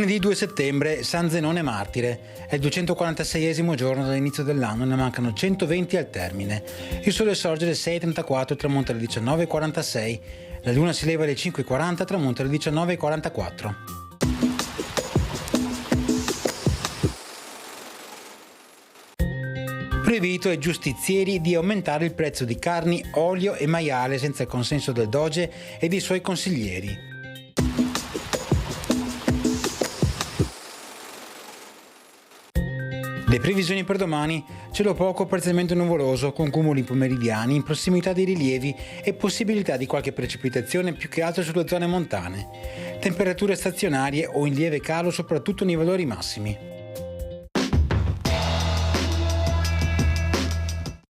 Lunedì 2 settembre, San Zenone martire. È il 246esimo giorno dall'inizio dell'anno, ne mancano 120 al termine. Il sole sorge alle 6.34 e tramonta alle 19.46. La luna si leva alle 5.40 e tramonta alle 19.44. Proibito ai giustizieri di aumentare il prezzo di carni, olio e maiale senza il consenso del Doge e dei suoi consiglieri. Le previsioni per domani: cielo poco parzialmente nuvoloso con cumuli pomeridiani in prossimità dei rilievi e possibilità di qualche precipitazione più che altro sulle zone montane. Temperature stazionarie o in lieve calo soprattutto nei valori massimi.